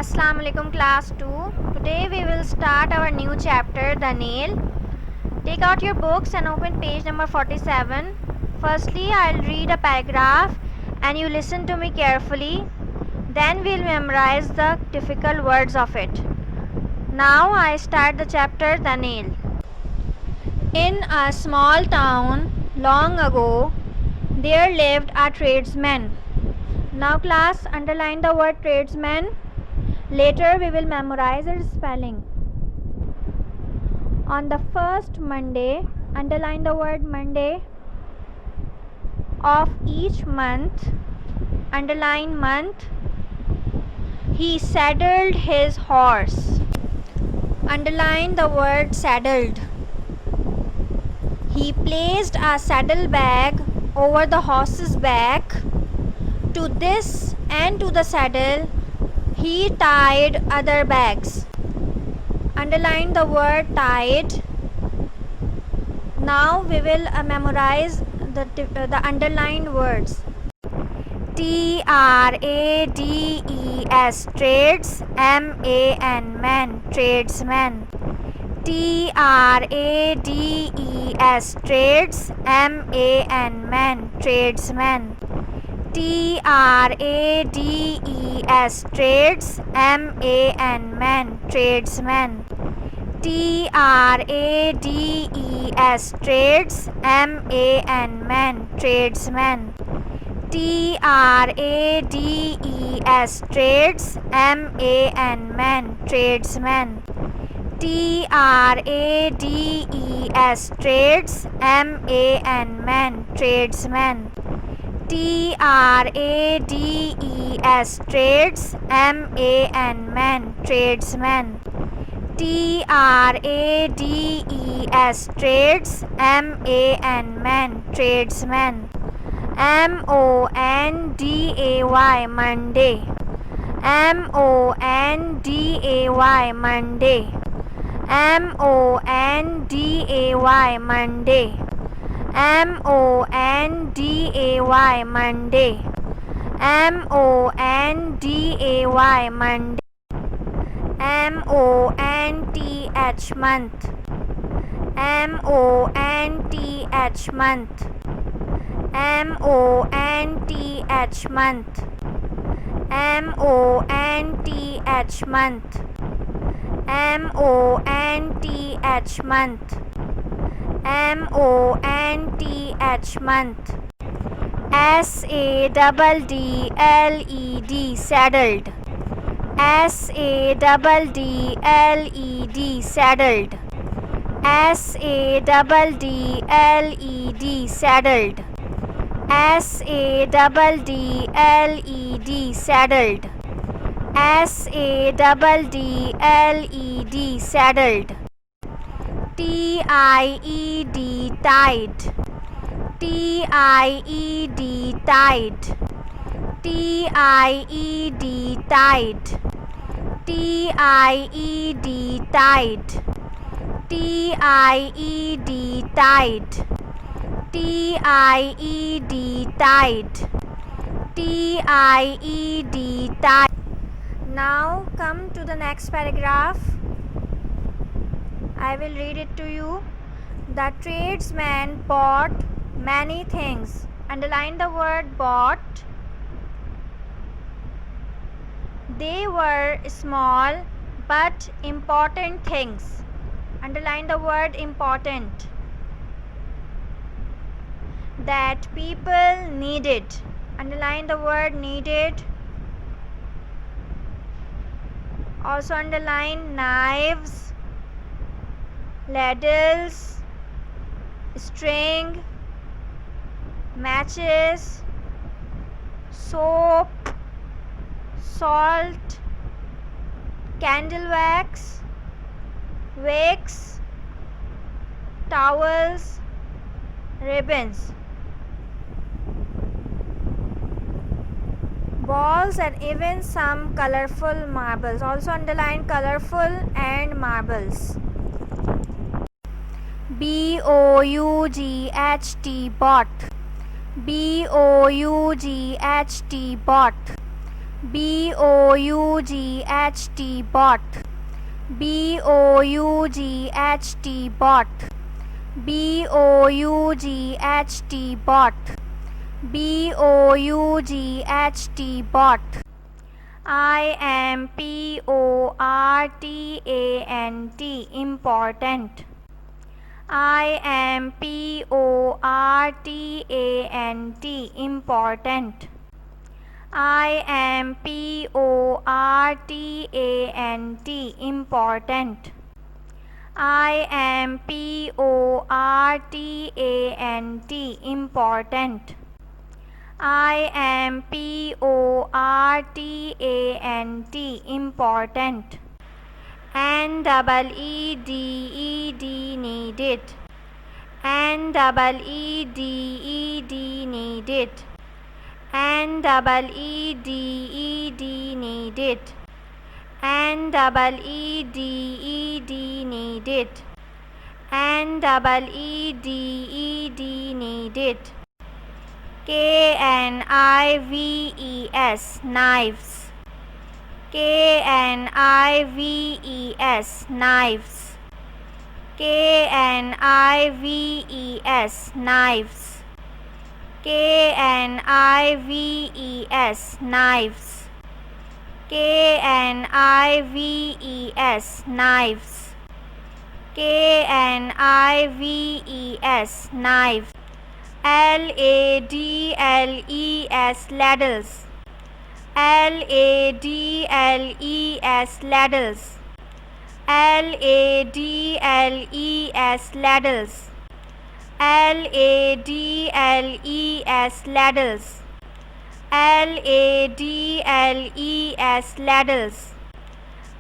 Assalamu alaikum class 2. Today we will start our new chapter, The Nail. Take out your books and open page number 47. Firstly, I'll read a paragraph and you listen to me carefully. Then we'll memorize the difficult words of it. Now I start the chapter, The Nail. In a small town long ago, there lived a tradesman. Now class, underline the word tradesman. Later we will memorize its spelling. On the first Monday, underline the word Monday, of each month, underline month, he saddled his horse. Underline the word saddled. He placed a saddle bag over the horse's back. To this and to the saddle he tied other bags. Underline the word tied. Now we will memorize the underlined words. Trades, trades, man, man, tradesman. Trades, trades, man, man, tradesman. Trades, trades, man, man, tradesman. Trades, trades, man, man, tradesman. Trades, trades, man, man, tradesman. Trades, trades, man, man, tradesman. Trades, trades, man, man, tradesman. Trades, trades, man, man, tradesman. Monday, Monday. Monday, Monday. Monday, Monday. Monday, Monday. Monday, Monday. Month, month. Month, month. Month, month. Month, month. Month. Saddled, saddled. Saddled, saddled. Saddled, saddled. Saddled, saddled. Saddled, saddled. Tied, tied. Tied, tied. Tied, tied. Tied, tied. Tied, tied. Tied, tied. Tied, tied. Now come to the next paragraph. I will read it to you. The tradesman bought many things. Underline the word bought. They were small but important things. Underline the word important. That people needed. Underline the word needed. Also underline knives, ladles, string, matches, soap, salt, candle wax, wicks, towels, ribbons, balls, and even some colorful marbles. Also underline colorful and marbles. B-O-U-G-H-T, bought. B-O-U-G-H-T, bought. B-O-U-G-H-T, bot. B-O-U-G-H-T, bot. B-O-U-G-H-T, bot. B-O-U-G-H-T, bot. I-M-P-O-R-T-A-N-T, important. I-M-P-O-R-T-A-N-T, important. I-M-P-O-R-T-A-N-T, important. I-M-P-O-R-T-A-N-T, important. I-M-P-O-R-T-A-N-T, important. N-double-E-D-E-D, needed. N-double-E-D-E-D, needed. N-double-E-D-E-D, needed. N-double-E-D-E-D, needed. N-double-E-D-E-D, needed. K-N-I-V-E-S, knives. K-N-I-V-E-S, knives. K-N-I-V-E-S, knives. K-N-I-V-E-S, knives. K-N-I-V-E-S, knives. K-N-I-V-E-S, knives. L-A-D-L-E-S, ladles. L-A-D-L-E-S, ladles. L-A-D-L-E-S, ladles. L-A-D-L-E-S, ladles. L-A-D-L-E-S, ladles.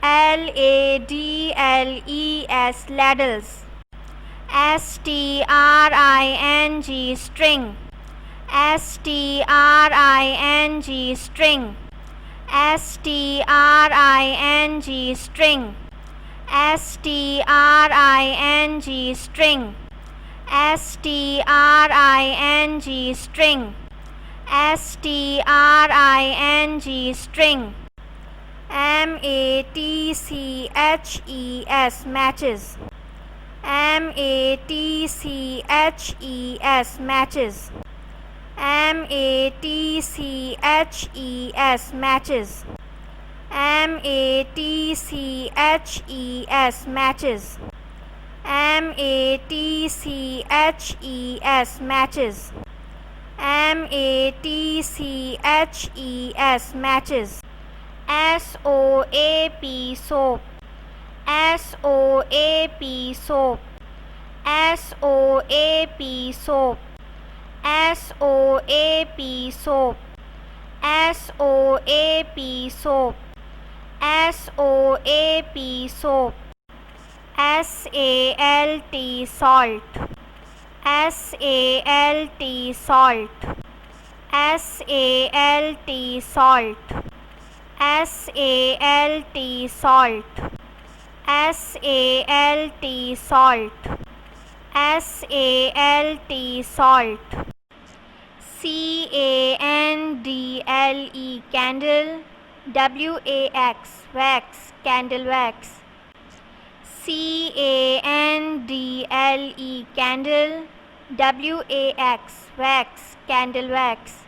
L-A-D-L-E-S, ladles. S-T-R-I-N-G, string. S-T-R-I-N-G, string. S-T-R-I-N-G, string. S-T-R-I-N-G, string. S-T-R-I-N-G, string. S-T-R-I-N-G, string. M-A-T-C-H-E-S, matches. M-A-T-C-H-E-S, matches. M-A-T-C-H-E-S, matches. M-A-T-C-H-E-S, matches. M-A-T-C-H-E-S, matches. M-A-T-C-H-E-S, matches. S-O-A-P, soap. S-O-A-P, soap. S-O-A-P, soap. S-O-A-P, soap. S-O-A-P, soap. S-O-A-P, soap. S-A-L-T, salt. S-A-L-T, salt. S-A-L-T, salt. S-A-L-T, salt. S-A-L-T, salt. S-A-L-T, salt. C-A-N-D-L-E, candle. W-A-X, wax, candle wax. C-A-N-D-L-E, candle. W-A-X, wax, candle wax.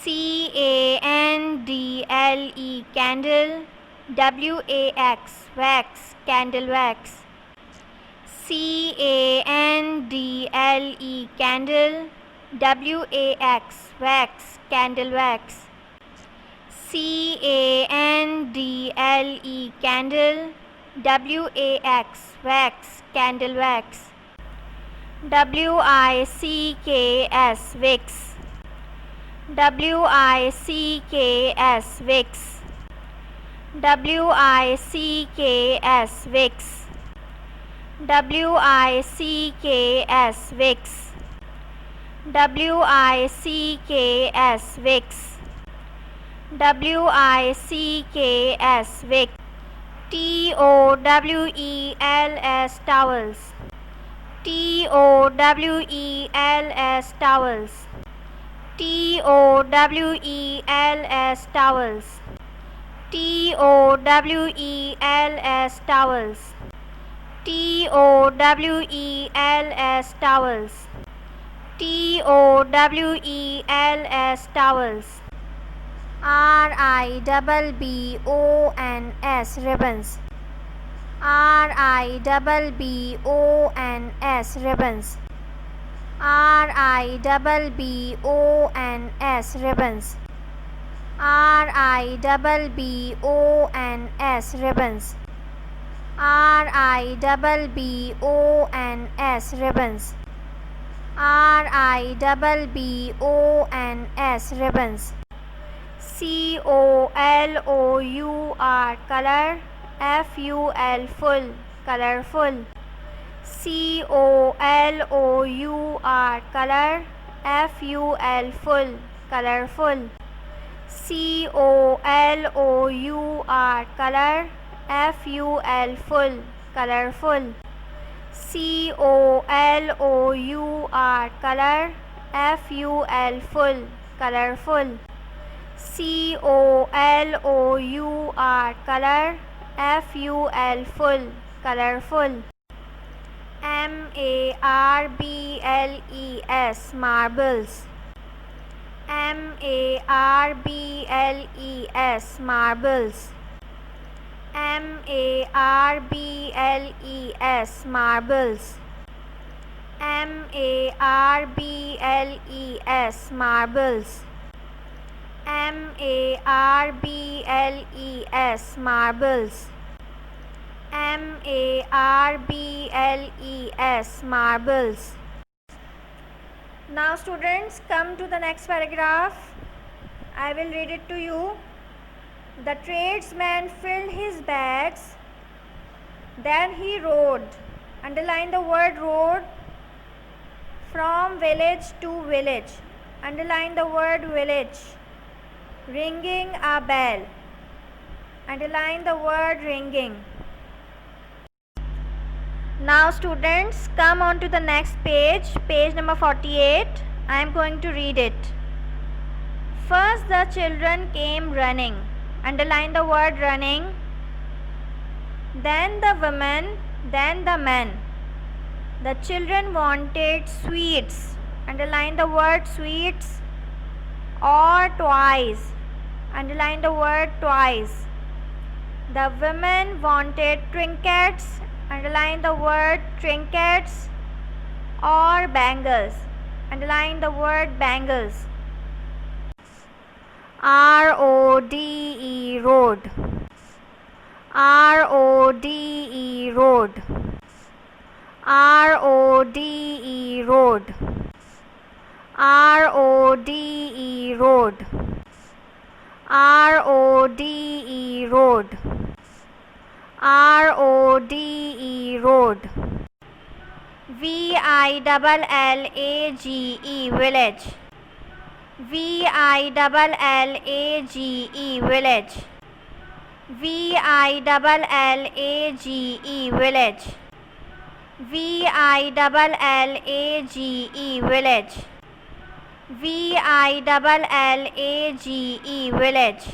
C-A-N-D-L-E, candle. W-A-X, wax, candle wax. C-A-N-D-L-E, candle. W-A-X, wax, candle wax. C-A-N-D-L-E, candle. W-A-X, wax, candle wax. W-I-C-K-S, wicks. W-I-C-K-S, wicks. W-I-C-K-S, wicks. W-I-C-K-S, wicks. W-I-C-K-S, wicks. W-I-C-K-S, wicks. T-O-W-E-L-S, towels. T-O-W-E-L-S, towels. TOWELS, towels. TOWELS, towels. TOWELS, towels. TOWELS, towels. RIBBONS, ribbons. RIBBONS, ribbons. RIBBONS, ribbons. RIBBONS, ribbons. RIBBONS, ribbons. RIBBONS, ribbons. COLOUR, color. FUL, full, colorful. COLOUR, color. FUL, full, colorful. COLOUR, color. FUL, full, colorful. COLOUR, color. FUL, full, colorful. COLOUR, color. FUL, full, colorful. MARBLES, marbles. MARBLES, marbles. MARBLES, marbles. MARBLES, marbles. MARBLES, marbles. MARBLES, marbles. Now students, come to the next paragraph. I will read it to you. The tradesman filled his bags, then he rode. Underline the word rode. From village to village. Underline the word village. Ringing a bell. Underline the word ringing. Now students, come on to the next page, page number 48. I am going to read it. First the children came running. Underline the word running. Then the women, then the men. The children wanted sweets. Underline the word sweets. Or toys. Underline the word toys. The women wanted trinkets. Underline the word trinkets. Or bangles. Underline the word bangles. RODE, road. RODE, road. RODE, road. RODE, road. RODE, road. RODE, road. VILLAGE, village. VILLAGE, village. VILLAGE, village. VILLAGE, village. VILLAGE, village.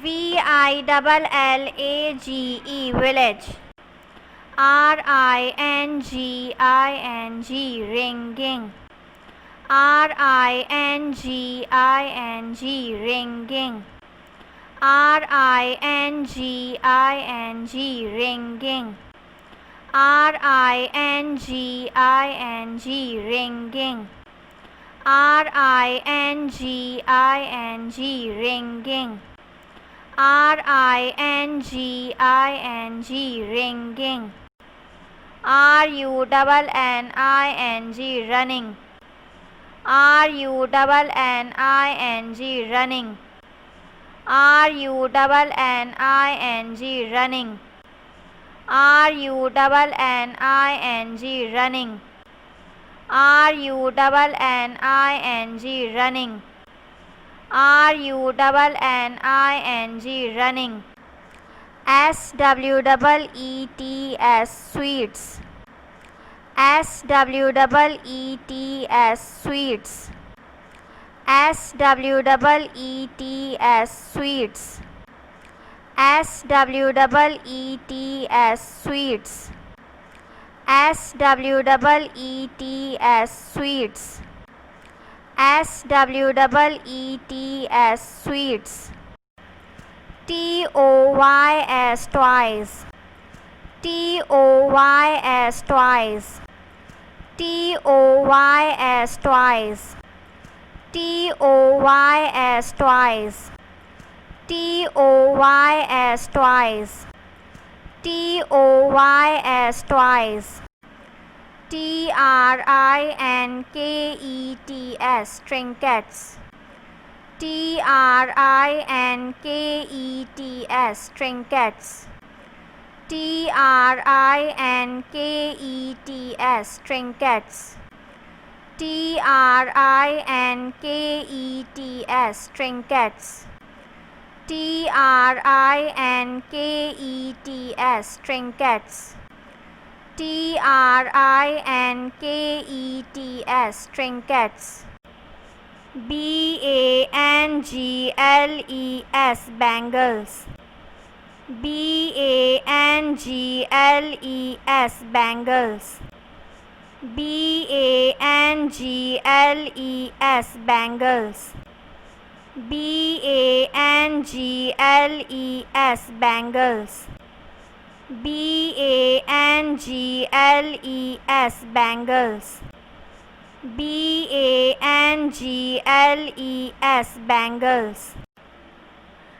VILLAGE, village. RINGING, ringing. RINGING, ringing. RINGING, ringing. RINGING, ringing. RINGING, ringing. RINGING, ringing. RUNNING, running. RUNNING, running. RUNNING, running. RUNNING, running. RUNNING, running. RUNNING, running. SWEETS, sweets. SWEETS, sweets. SWEETS sweets. SWEETS sweets. SWEETS sweets. SWEETS sweets. TOYS twice. TOYS twice. TOYS twice. TOYS twice. TOYS twice. TOYS twice. TRINKETS trinkets. TRINKETS trinkets. TRINKETS trinkets. TRINKETS trinkets. TRINKETS trinkets. TRINKETS trinkets. BANGLES bangles. BANGLES bangles. BANGLES bangles. BANGLES bangles. BANGLES bangles. BANGLES bangles.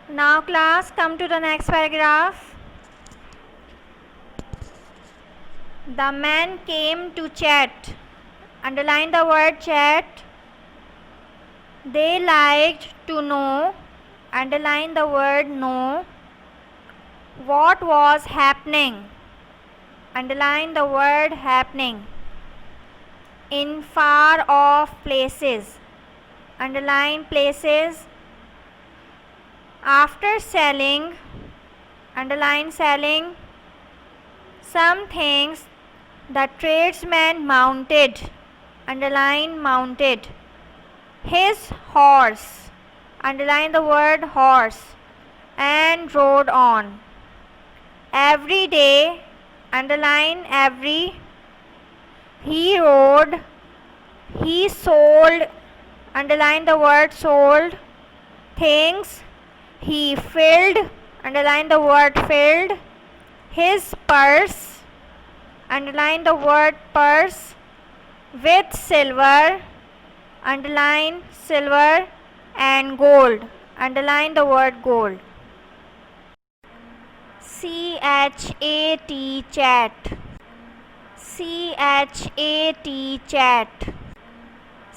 Now class, come to the next paragraph. The man came to chat. Underline the word chat. They liked to know. Underline the word know. What was happening? Underline the word happening. In far off places. Underline places. After selling. Underline selling. Some things the tradesman mounted. Underline mounted. His horse. Underline the word horse. And rode on. Every day. Underline every. He rode. He sold. Underline the word sold. Things. He filled. Underline the word filled. His purse. Underline the word purse. With silver. Underline silver. And gold. Underline the word gold. CHAT chat. CHAT chat.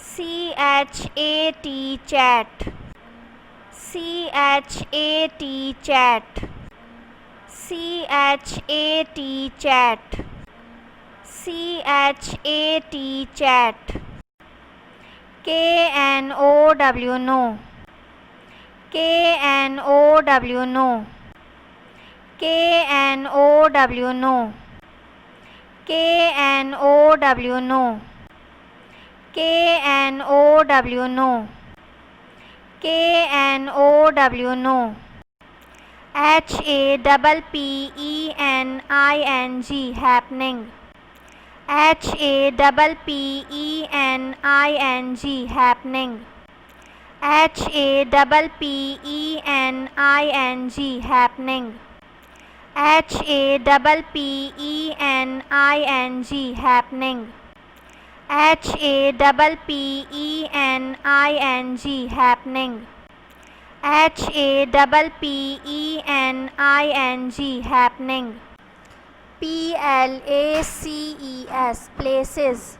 CHAT chat. CHAT chat. CHAT chat. CHAT chat. KNOW no. KNOW no. KNOW no. KNOW no. KNOW no. KNOW no. HAPPENING happening. HAPPENING happening. HAPPENING happening. HAPPENING happening. HAPPENING happening. HAPPENING happening. PLACES places.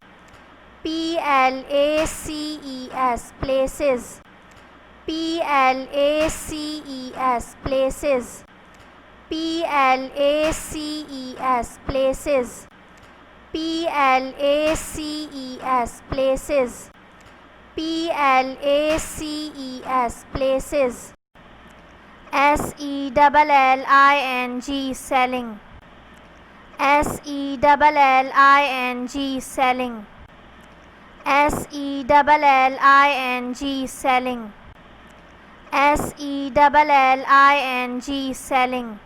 PLACES places. PLACES places. PLACES places. PLACES places. PLACES places. SELLING selling. SELLING selling. selling, selling, selling, selling,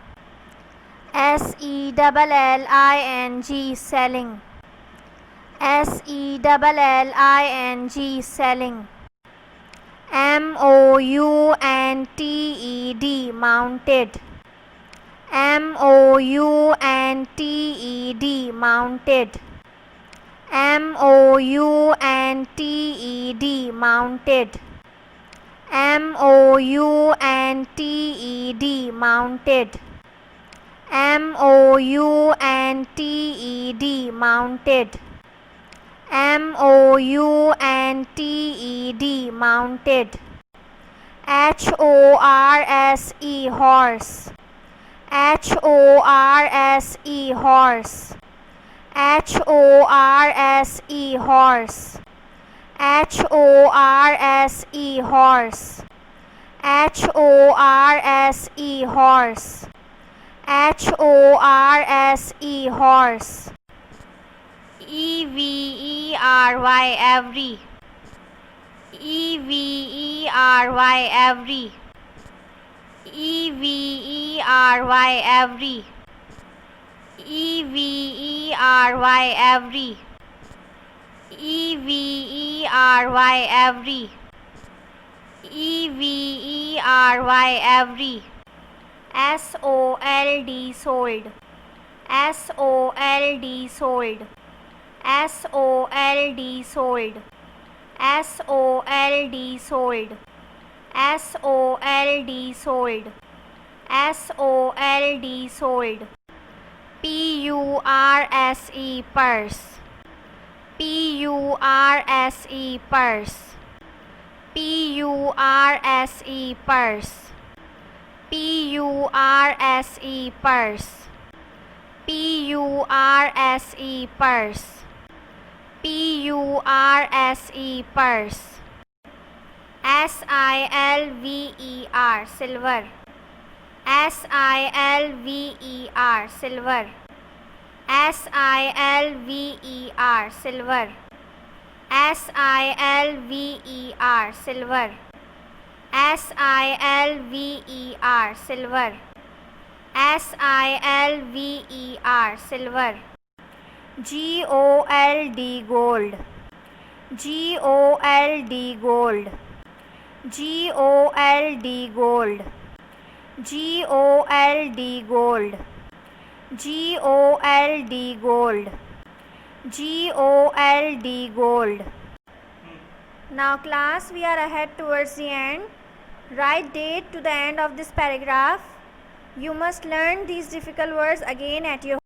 selling, selling, mounted, mounted, mounted, mounted, mounted, mounted, mounted, mounted, mounted, mounted, mounted, mounted, horse, horse, horse, horse, horse, horse, horse, horse, horse, every, every, every, every, every, every, every, every, every, sold, sold, sold, sold, sold, sold, sold, sold, sold, sold, sold, sold, purse, purse, purse, purse, purse, purse, purse, purse, purse, purse, purse, purse, silver, silver, silver, silver, silver, silver, silver, silver, silver, silver, gold, gold, gold, gold, gold, gold, gold, gold, gold, gold, gold, gold. Now class, we are ahead towards the end. Write date to the end of this paragraph. You must learn these difficult words again at your